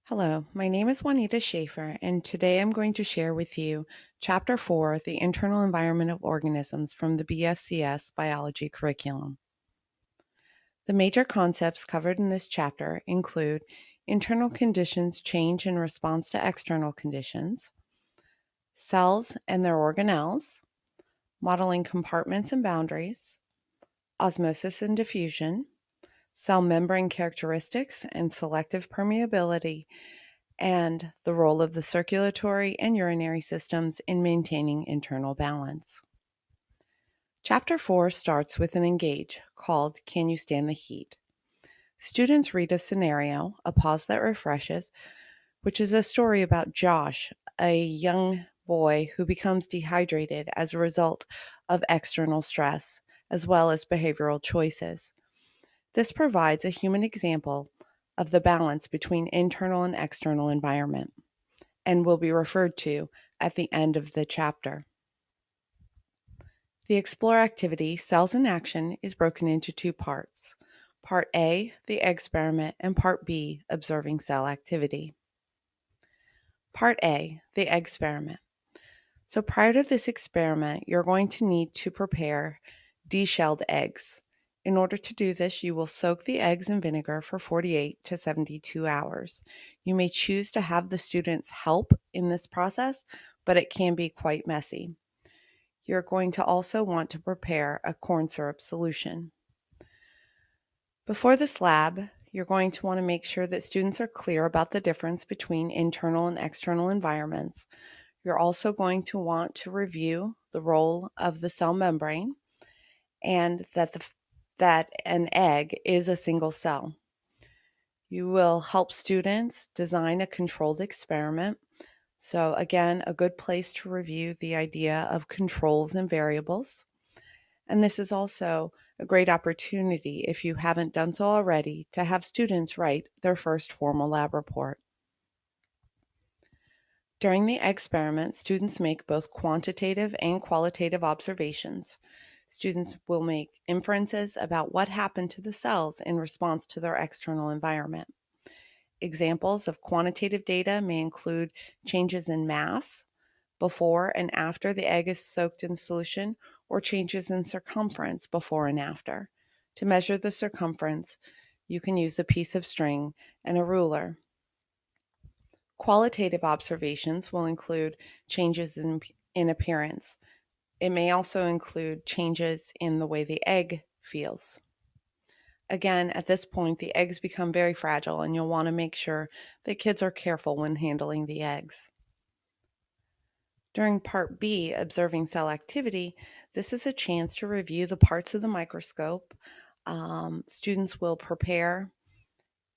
Hello, my name is Juanita Schaefer, and today I'm going to share with you Chapter 4, The Internal Environment of Organisms from the BSCS Biology curriculum. The major concepts covered in this chapter include internal conditions change in response to external conditions, cells and their organelles, modeling compartments and boundaries, osmosis and diffusion, cell membrane characteristics and selective permeability, and the role of the circulatory and urinary systems in maintaining internal balance. Chapter 4 starts with an engage called Can You Stand the Heat? Students read a scenario, a pause that refreshes, which is a story about Josh, a young boy who becomes dehydrated as a result of external stress, as well as behavioral choices. This provides a human example of the balance between internal and external environment, and will be referred to at the end of the chapter. The Explore activity, Cells in Action, is broken into two parts. Part A, the experiment, and Part B, observing cell activity. Part A, the experiment. So prior to this experiment, you're going to need to prepare deshelled eggs. In order to do this, you will soak the eggs in vinegar for 48 to 72 hours. You may choose to have the students help in this process, but it can be quite messy. You're going to also want to prepare a corn syrup solution. Before this lab, you're going to want to make sure that students are clear about the difference between internal and external environments. You're also going to want to review the role of the cell membrane and that an egg is a single cell. You will help students design a controlled experiment. So again, a good place to review the idea of controls and variables. And this is also a great opportunity, if you haven't done so already, to have students write their first formal lab report. During the experiment, students make both quantitative and qualitative observations. Students will make inferences about what happened to the cells in response to their external environment. Examples of quantitative data may include changes in mass before and after the egg is soaked in solution, or changes in circumference before and after. To measure the circumference, you can use a piece of string and a ruler. Qualitative observations will include changes in appearance. It may also include changes in the way the egg feels. Again, at this point, the eggs become very fragile, and you'll want to make sure that kids are careful when handling the eggs. During Part B, Observing Cell Activity, this is a chance to review the parts of the microscope. Students will prepare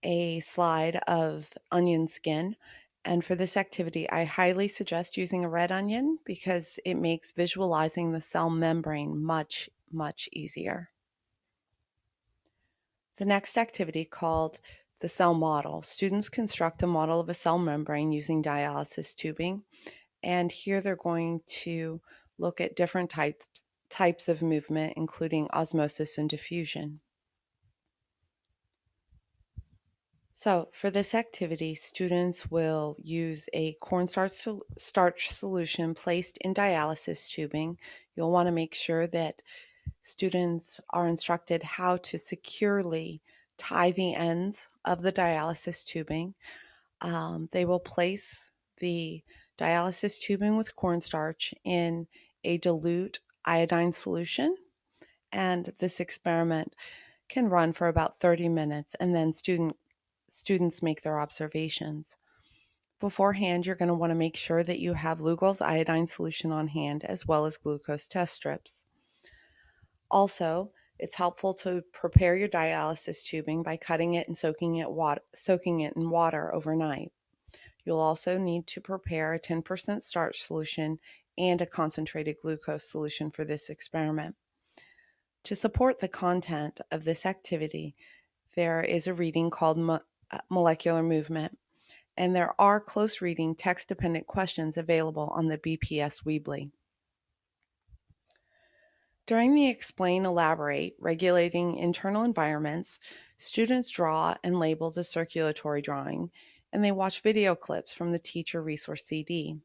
a slide of onion skin. And for this activity, I highly suggest using a red onion because it makes visualizing the cell membrane much, much easier. The next activity, called the cell model. Students construct a model of a cell membrane using dialysis tubing. And here they're going to look at different types of movement, including osmosis and diffusion. So for this activity, students will use a cornstarch solution placed in dialysis tubing. You'll want to make sure that students are instructed how to securely tie the ends of the dialysis tubing. They will place the dialysis tubing with cornstarch in a dilute iodine solution, and this experiment can run for about 30 minutes, and then students make their observations. Beforehand, you're going to want to make sure that you have Lugol's iodine solution on hand, as well as glucose test strips. Also, it's helpful to prepare your dialysis tubing by cutting it and soaking it in water overnight. You'll also need to prepare a 10% starch solution and a concentrated glucose solution for this experiment. To support the content of this activity, there is a reading called Molecular Movement, and there are close reading text-dependent questions available on the BPS Weebly. During the Explain, Elaborate, Regulating Internal Environments, students draw and label the circulatory drawing and they watch video clips from the teacher resource CD.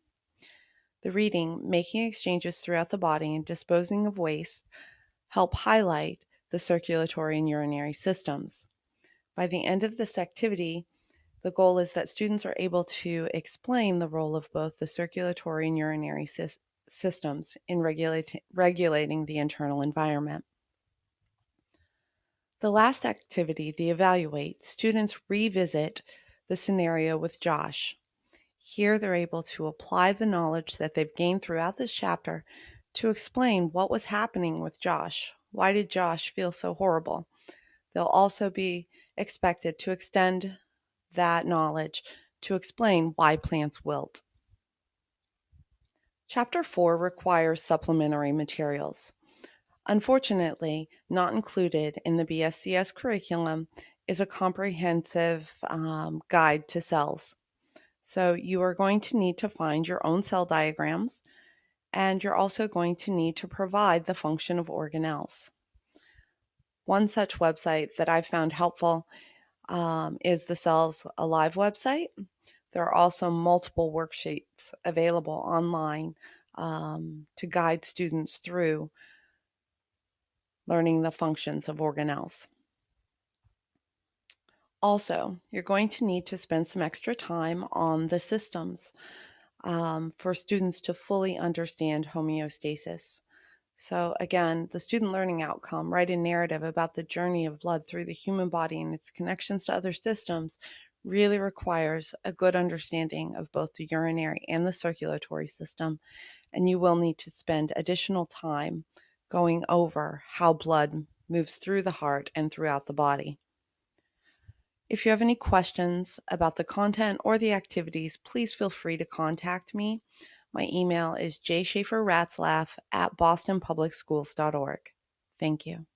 The reading, making exchanges throughout the body, and disposing of waste help highlight the circulatory and urinary systems. By the end of this activity, the goal is that students are able to explain the role of both the circulatory and urinary systems in regulating the internal environment. The last activity, the evaluate, students revisit the scenario with Josh. Here they're able to apply the knowledge that they've gained throughout this chapter to explain what was happening with Josh. Why did Josh feel so horrible? They'll also be expected to extend that knowledge to explain why plants wilt. Chapter 4 requires supplementary materials. Unfortunately, not included in the BSCS curriculum is a comprehensive guide to cells. So you are going to need to find your own cell diagrams, and you're also going to need to provide the function of organelles. One such website that I found helpful is the Cells Alive website. There are also multiple worksheets available online to guide students through learning the functions of organelles. Also, you're going to need to spend some extra time on the systems for students to fully understand homeostasis. So again, the student learning outcome, write a narrative about the journey of blood through the human body and its connections to other systems, really requires a good understanding of both the urinary and the circulatory system, and you will need to spend additional time going over how blood moves through the heart and throughout the body. If you have any questions about the content or the activities, please feel free to contact me. My email is jschaeferratslaff@bostonpublicschools.org. Thank you.